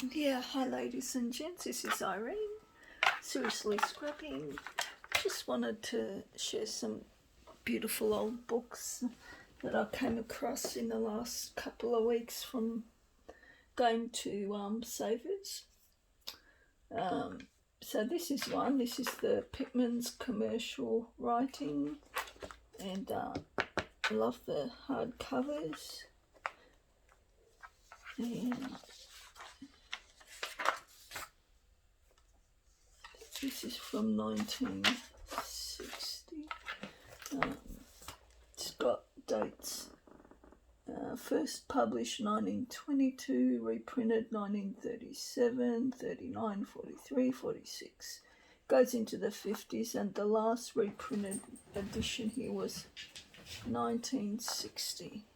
Yeah, hi ladies and gents, this is Irene. Seriously scrapping. Just wanted to share some beautiful old books that I came across in the last couple of weeks from going to Savers. So this is one. This is the Pitman's commercial writing, and I love the hard covers. And this is from 1960. It's got dates. First published 1922, reprinted 1937, 39, 43, 46. Goes into the 50s, and the last reprinted edition here was 1960.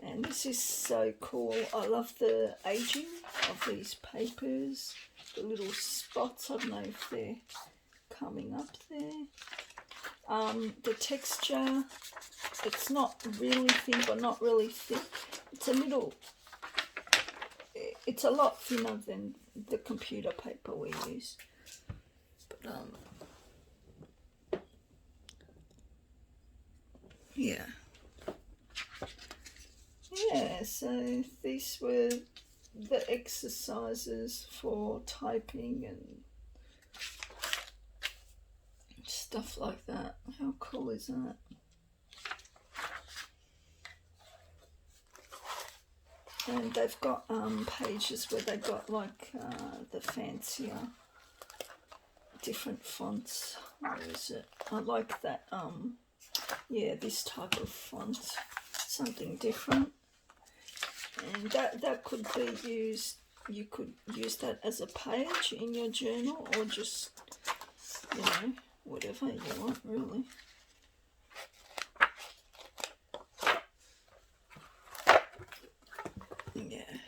And this is so cool. I love the aging of these papers. The little spots, I don't know if they're coming up there. The texture, it's not really thin, but not really thick. It's a lot thinner than the computer paper we use. But yeah, so these were the exercises for typing and stuff like that. How cool is that? And they've got pages where they've got like the fancier different fonts. Where is it? I like that this type of font, something different. And that could be used, you could use that as a page in your journal, or just, whatever you want, really. Yeah.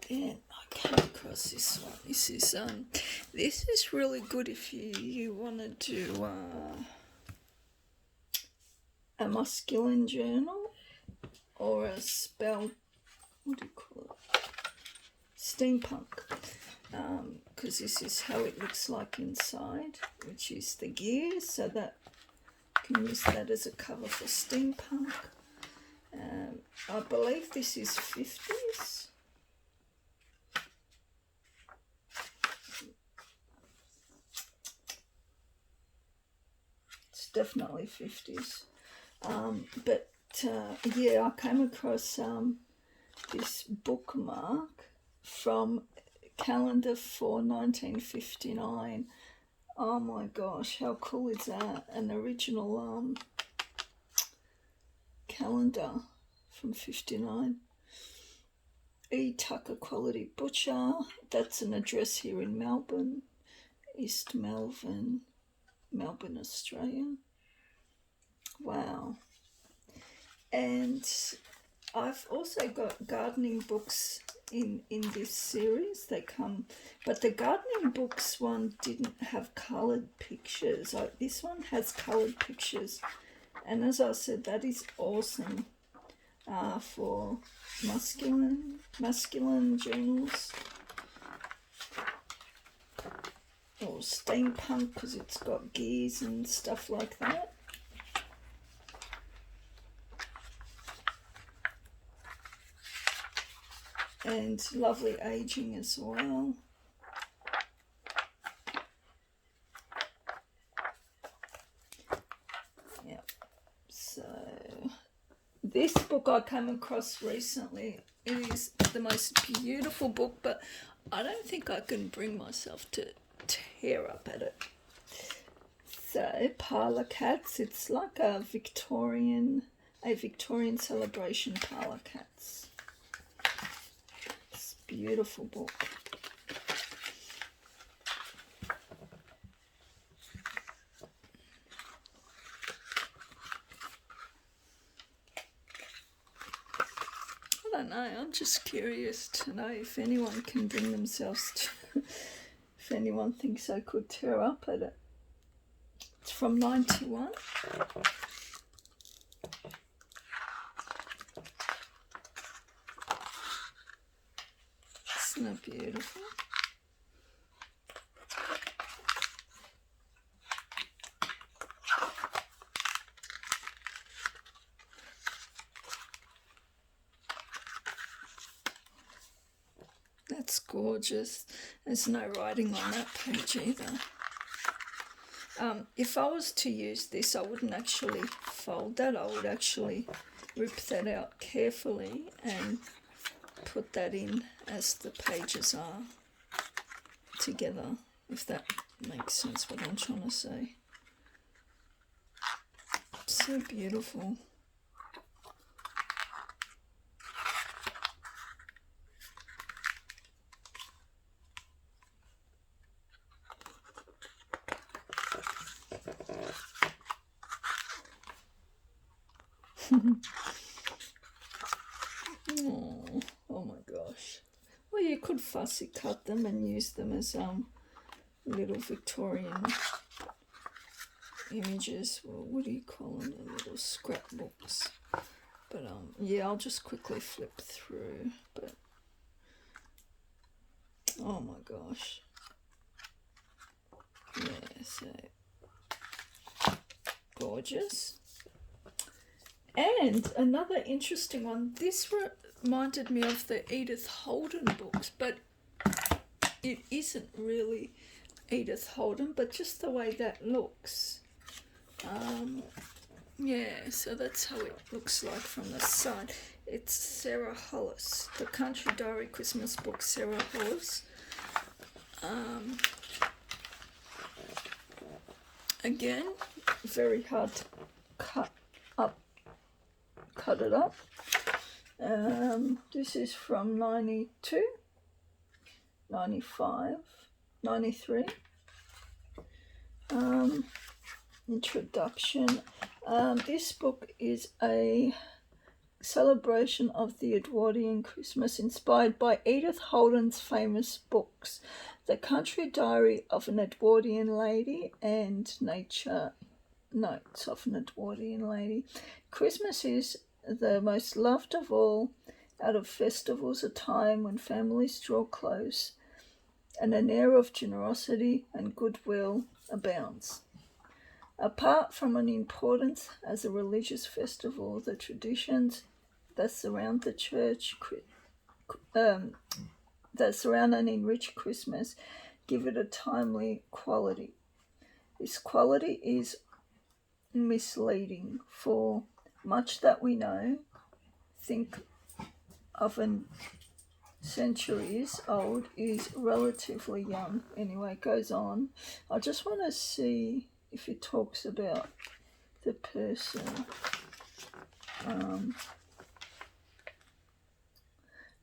Then I came across this one. This is really good if you want to do a masculine journal, or a what do you call it? Steampunk. Because this is how it looks like inside, which is the gear, so that you can use that as a cover for steampunk. I believe this is 50s. It's definitely 50s. But I came across this bookmark from calendar for 1959. Oh my gosh, how cool is that? An original calendar from 59. E. Tucker Quality Butcher. That's an address here in Melbourne, East Melbourne, Australia. Wow. And I've also got gardening books in this series. They come, but the gardening books one didn't have coloured pictures. This one has coloured pictures, and as I said, that is awesome for masculine journals, or steampunk, because it's got gears and stuff like that. And lovely aging as well. Yeah. So this book I came across recently. It is the most beautiful book, but I don't think I can bring myself to tear up at it. So Parlour Cats. It's like a Victorian celebration Parlour Cats. Beautiful book. I don't know, I'm just curious to know if anyone can bring themselves to, if anyone thinks I could tear up at it. It's from 91. Isn't that beautiful? That's gorgeous. There's no writing on that page either. If I was to use this, I wouldn't actually fold that. I would actually rip that out carefully and put that in as the pages are together, if that makes sense what I'm trying to say. So beautiful. Oh my gosh. Well, you could fussy cut them and use them as little Victorian images. Well, what do you call them? The little scrapbooks. But yeah, I'll just quickly flip through. But oh my gosh. Yeah, so gorgeous. And another interesting one, this reminded me of the Edith Holden books, but it isn't really Edith Holden, but just the way that looks. Yeah, so that's how it looks like from the side. It's Sarah Hollis, the Country Diary Christmas book, Sarah Hollis. Again, very hard to cut it up. This is from 92, 95, 93. Introduction. This book is a celebration of the Edwardian Christmas inspired by Edith Holden's famous books, The Country Diary of an Edwardian Lady and Nature Notes of an Edwardian Lady. Christmas is the most loved of all. Out of festivals, a time when families draw close and an air of generosity and goodwill abounds. Apart from an importance as a religious festival, the traditions that surround the church, that surround and enrich Christmas, give it a timely quality. This quality is misleading, for much that we know, think of an centuries old, is relatively young. Anyway, it goes on. I just want to see if it talks about the person.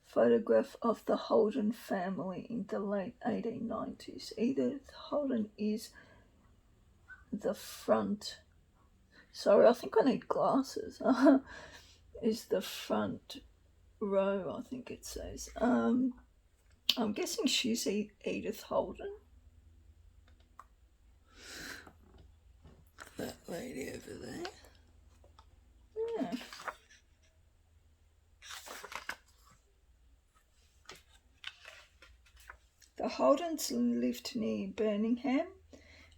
Photograph of the Holden family in the late 1890s. Edith Holden is the front. Sorry, I think I need glasses. Is the front row, I think it says. I'm guessing she's Edith Holden. That lady over there. Yeah. The Holdens lived near Birmingham,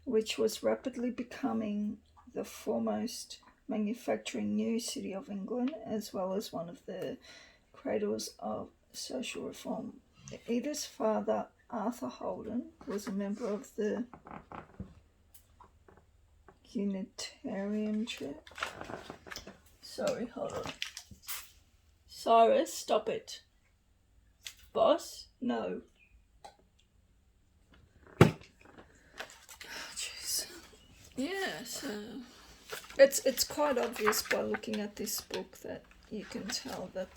which was rapidly becoming the foremost manufacturing new city of England, as well as one of the cradles of social reform. Edith's father, Arthur Holden, was a member of the Unitarian Church. Sorry, hold on. Cyrus, stop it. Boss, no. Jeez. Yeah, so it's quite obvious by looking at this book that you can tell that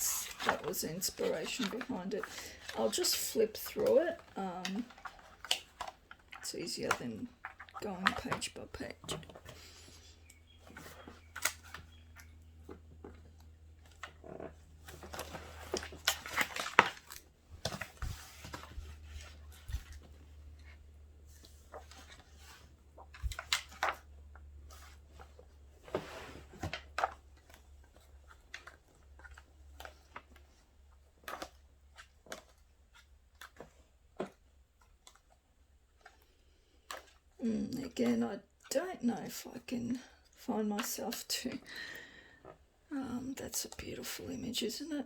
was the inspiration behind it. I'll just flip through it. It's easier than going page by page. Again, I don't know if I can find myself to. That's a beautiful image, isn't it?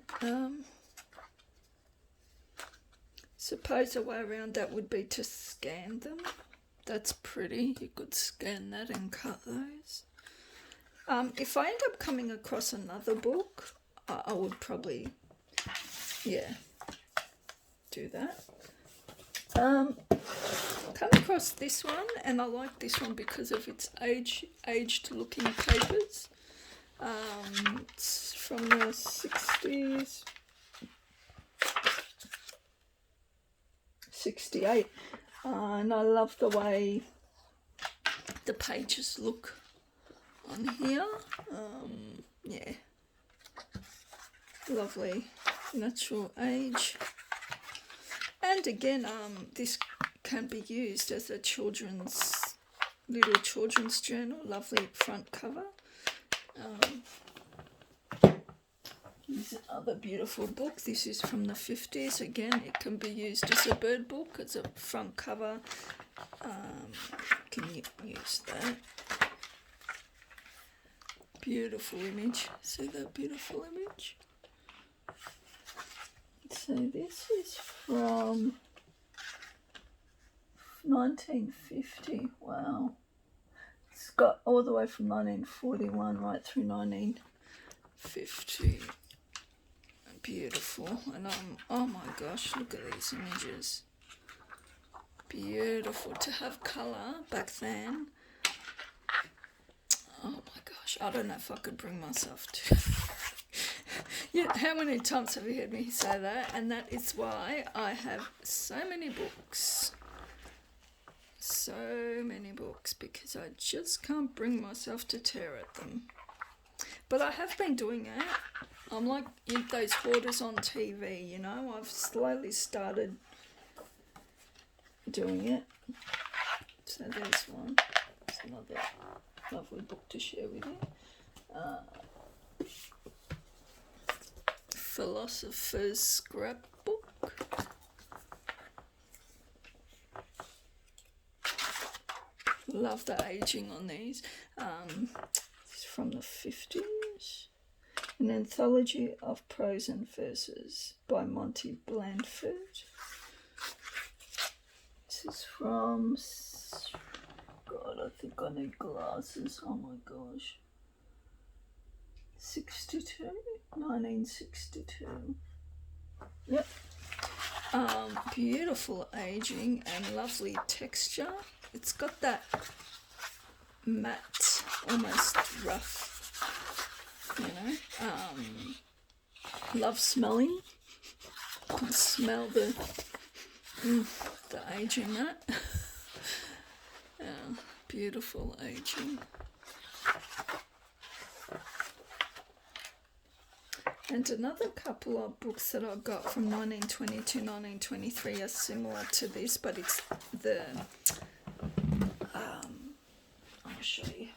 Suppose a way around that would be to scan them. That's pretty. You could scan that and cut those. If I end up coming across another book, I would probably, do that. Come across this one, and I like this one because of its aged looking papers. It's from the 60s, 68, and I love the way the pages look on here. Lovely natural age. And again, this can be used as a little children's journal. Lovely front cover. Here's another beautiful book. This is from the 50s. Again, it can be used as a bird book, as a front cover. Can you use that? Beautiful image. See that beautiful image? So this is from 1950. Wow. It's got all the way from 1941 right through 1950. Beautiful. And oh my gosh, look at these images. Beautiful. To have colour back then. Oh my gosh, I don't know if I could bring myself to. Yeah, how many times have you heard me say that? And that is why I have so many books. So many books, because I just can't bring myself to tear at them. But I have been doing it. I'm like those hoarders on TV, you know. I've slowly started doing it. So there's one. There's another lovely book to share with you. Philosopher's Scrapbook. Love the aging on these. It's from the 50s. An anthology of prose and verses by Monty Blandford. This is from, God, I think I need glasses. Oh my gosh. 1962. Yep. Beautiful aging and lovely texture. It's got that matte, almost rough, you know. Love smelling. You can smell the aging that. Beautiful aging. And another couple of books that I got from 1920 to 1923 are similar to this, but it's the I'll show you.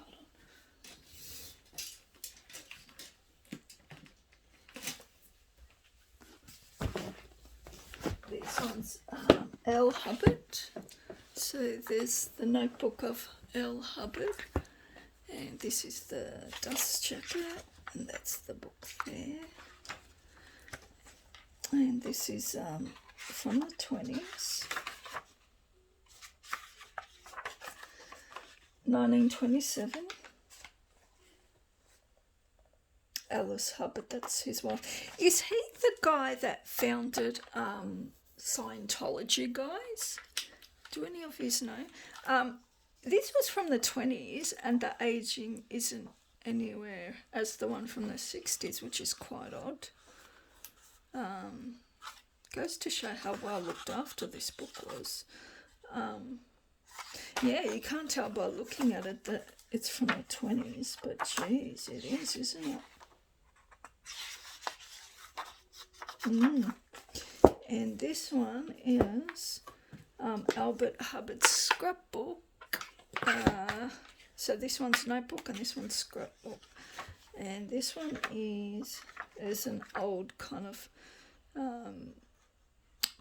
Hold on. This one's L. Hubbard. So there's the Notebook of L. Hubbard, and this is the dust jacket, and that's the book there. And this is from the 20s. 1927. Alice Hubbard, that's his wife. Is he the guy that founded Scientology, guys? Do any of you know? This was from the 20s, and the aging isn't anywhere as the one from the 60s, which is quite odd. Goes to show how well looked after this book was. Yeah, you can't tell by looking at it that it's from the 20s, but geez, it is, isn't it? And this one is Albert Hubbard's scrapbook. So this one's notebook and this one's scrapbook. And this one is an old kind of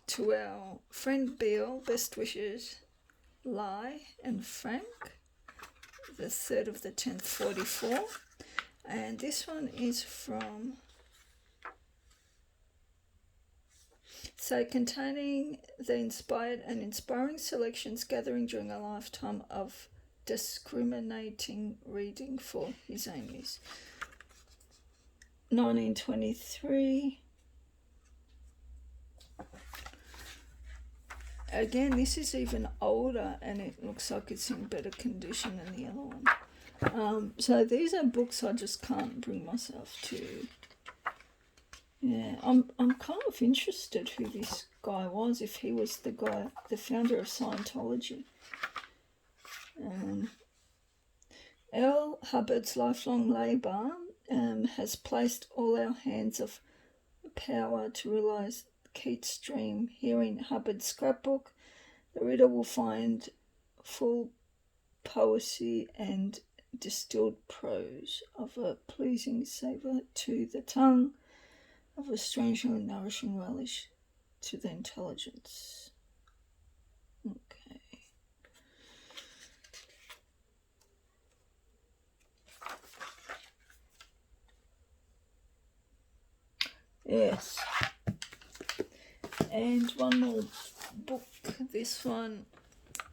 to our friend Bill, best wishes, Lie and Frank, the 3rd of the 10th, 44. And this one is from, so containing the inspired and inspiring selections gathering during a lifetime of discriminating reading for his own use. 1923. Again, this is even older and it looks like it's in better condition than the other one. So these are books I just can't bring myself to. Yeah, I'm kind of interested who this guy was, if he was the guy, the founder of Scientology. L. Hubbard's lifelong labour has placed all our hands of power to realise Keats' dream. Here in Hubbard's scrapbook, the reader will find full poesy and distilled prose of a pleasing savour to the tongue, of a strangely nourishing relish to the intelligence. Okay. Yes. And one more book. This one,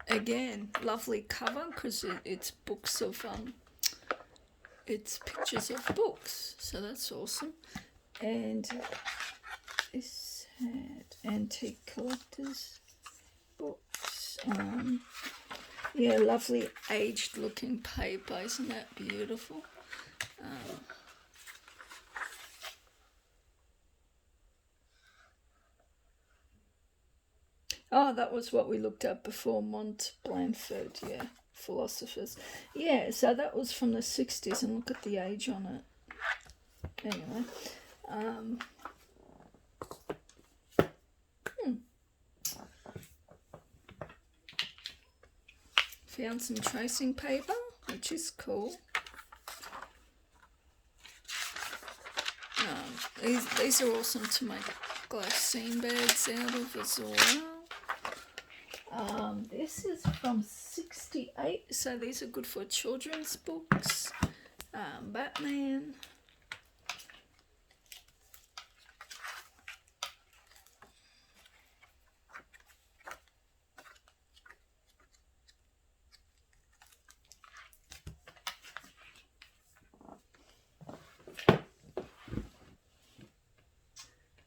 again, lovely cover because it's books of it's pictures of books, so that's awesome. And this had antique collectors books. Yeah, lovely aged looking paper, isn't that beautiful? Oh, that was what we looked at before, Mont Blanford, yeah, philosophers. Yeah, so that was from the 60s, and look at the age on it. Anyway, found some tracing paper, which is cool. These are awesome to make glassine bags out of as well. This is from 68, so these are good for children's books. Batman.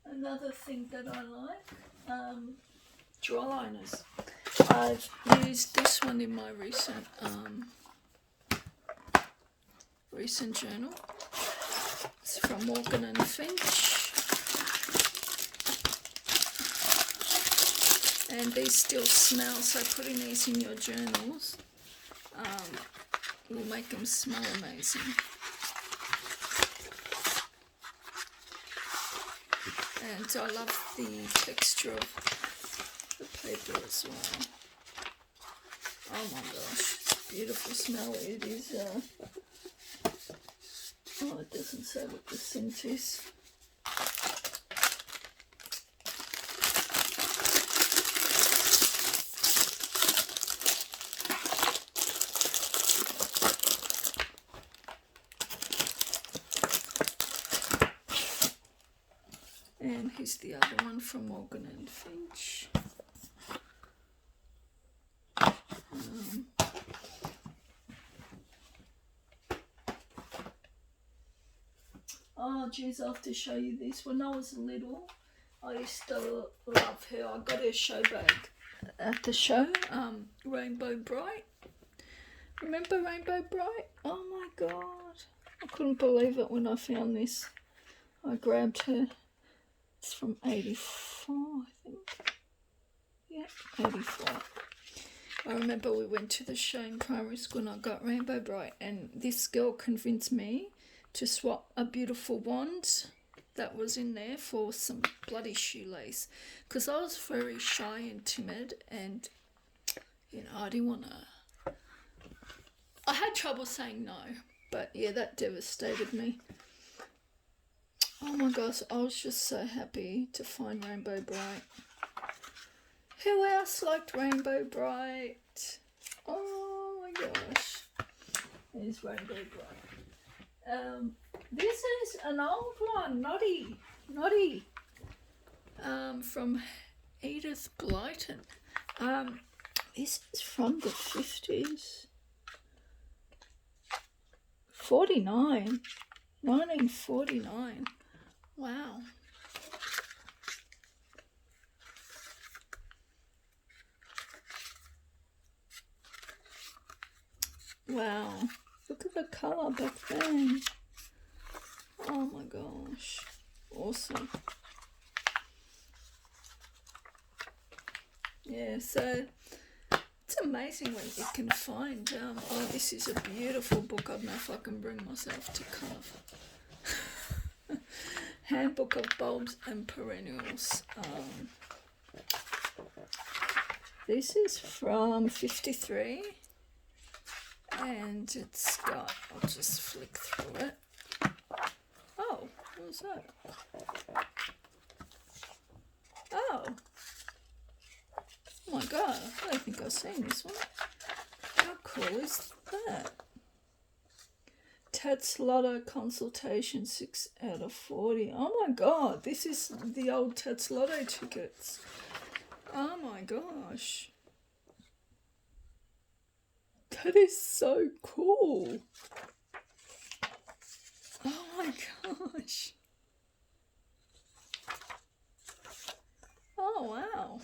Another thing that I like, draw liners. I've used this one in my recent journal. It's from Morgan and Finch. And these still smell, so putting these in your journals will make them smell amazing. And I love the texture of the paper as well. Oh my gosh, it's a beautiful smell. It is, oh, it doesn't say what the scent is. And here's the other one from Morgan and Finch. Oh geez, I have to show you this. When I was little, I used to love her. I got her show bag at the show, Rainbow Bright. Remember Rainbow Bright? Oh my god, I couldn't believe it when I found this. I grabbed her. It's from 84, I think. Yeah, 84. I remember we went to the show in primary school and I got Rainbow Bright, and this girl convinced me to swap a beautiful wand that was in there for some bloody shoelace, because I was very shy and timid, and you know, I didn't want to. I had trouble saying no, but yeah, that devastated me. Oh my gosh, I was just so happy to find Rainbow Bright. Who else liked Rainbow Bright? Oh my gosh. Here's Rainbow Bright. This is an old one, Noddy, from Edith Blyton. This is from the 50s. 1949. Wow. Wow. Look at the colour back then. Oh my gosh. Awesome. Yeah, so it's amazing when you can find, oh, this is a beautiful book. I don't know if I can bring myself to kind of Handbook of Bulbs and Perennials. This is from 53 and it's got, I'll just flick through it. Oh, what was that? Oh my god, I don't think I've seen this one. How cool is that? Tats Lotto consultation 6 out of 40. Oh my god, this is the old Tats Lotto tickets. Oh my gosh. That is so cool. Oh my gosh. Oh wow.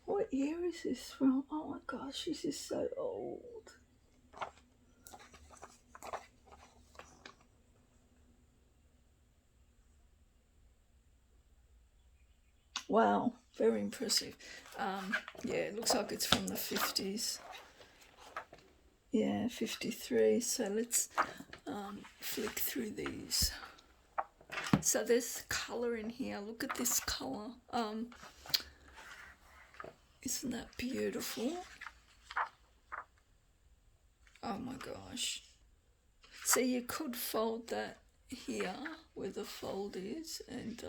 What year is this from? Oh my gosh, this is so old. Wow, very impressive. Yeah, it looks like it's from the 50s. Yeah, 53. So let's flick through these. So there's colour in here. Look at this colour. Isn't that beautiful? Oh my gosh. So you could fold that here where the fold is and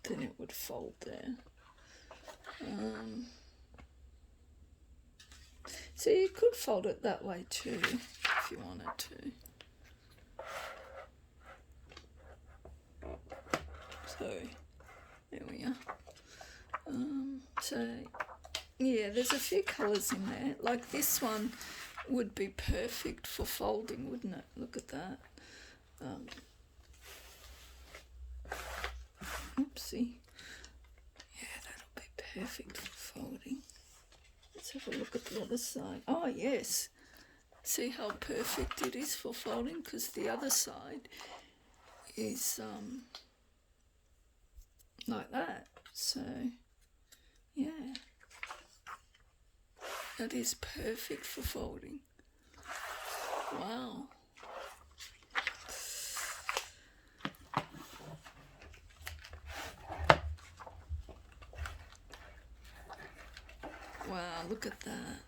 then it would fold there. So you could fold it that way too if you wanted to. So there we are. So yeah, there's a few colours in there. Like this one would be perfect for folding, wouldn't it? Look at that. Oopsie. Yeah, that'll be perfect for folding. Let's have a look at the other side. Oh yes. See how perfect it is for folding, because the other side is like that. So yeah, that is perfect for folding. Wow. Wow, look at that.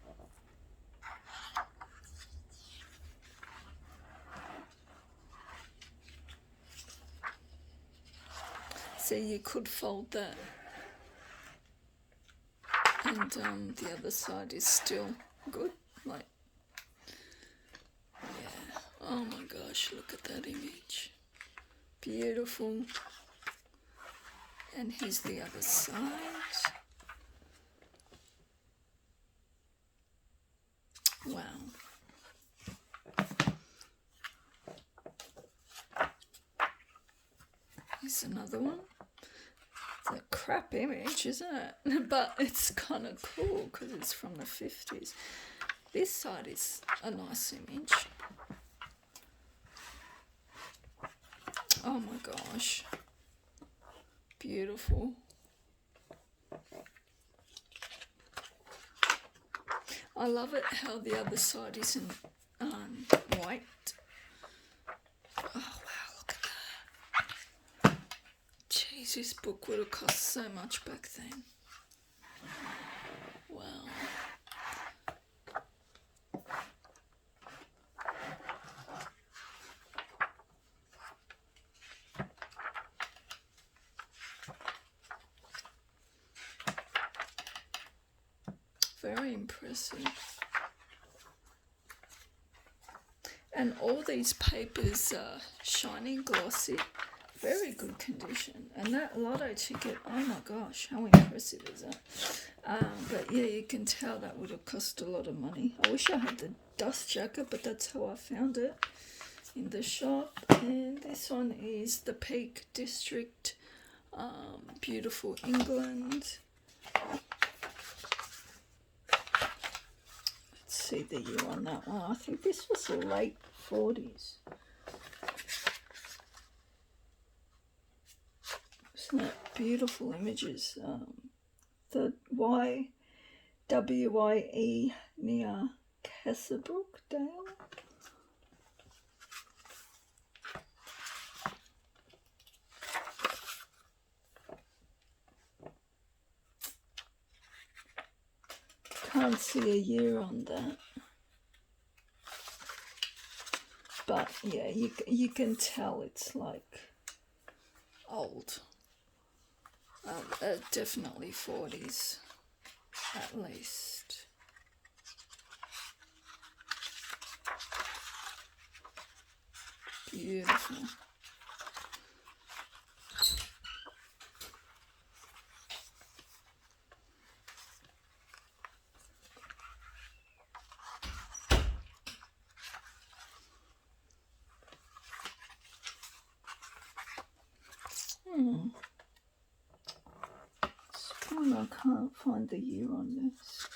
So you could fold that and the other side is still good. Like, yeah. Oh my gosh, look at that image. Beautiful. And here's the other side. Wow. Here's another one. It's a crap image, isn't it? But it's kind of cool because it's from the 50s. This side is a nice image. Oh my gosh. Beautiful. I love it how the other side isn't white. Oh wow, look at that. Jeez, this book would have cost so much back then. Wow. very impressive. And all these papers are shiny, glossy, very good condition. And that lotto ticket, oh my gosh, how impressive is that? But yeah, you can tell that would have cost a lot of money. I wish I had the dust jacket, but that's how I found it in the shop. And this one is the Peak District, beautiful England. Let's see the year on that one. I think this was the late 40s. Isn't that beautiful images? The WYE near Cassabrook Dale. Can't see a year on that, but yeah, you can tell it's like old. Definitely 40s at least. Beautiful. I can't find the year on this.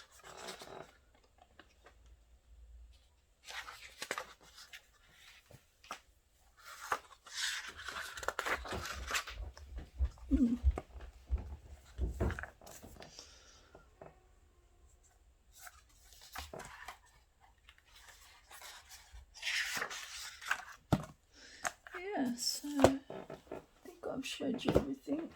Yeah, so I think I've showed you everything.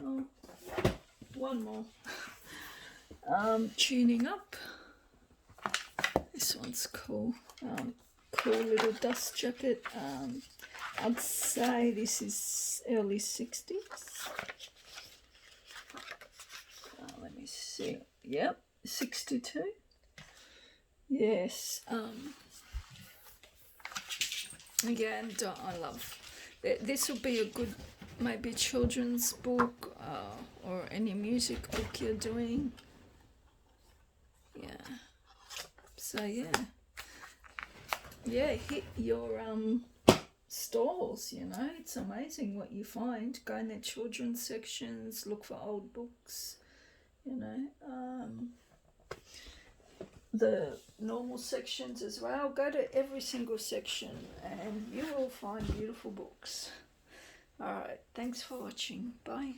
Oh, one more. Tuning up. This one's cool. Cool little dust jacket. I'd say this is early 60s. Let me see. Yep, 62. Yes. Again, I love. This will be a good, maybe children's book or any music book you're doing. Yeah. So yeah, hit your stalls. You know, it's amazing what you find. Go in their children's sections, look for old books. You know, the normal sections as well. Go to every single section and you will find beautiful books. All right, thanks for watching. Bye.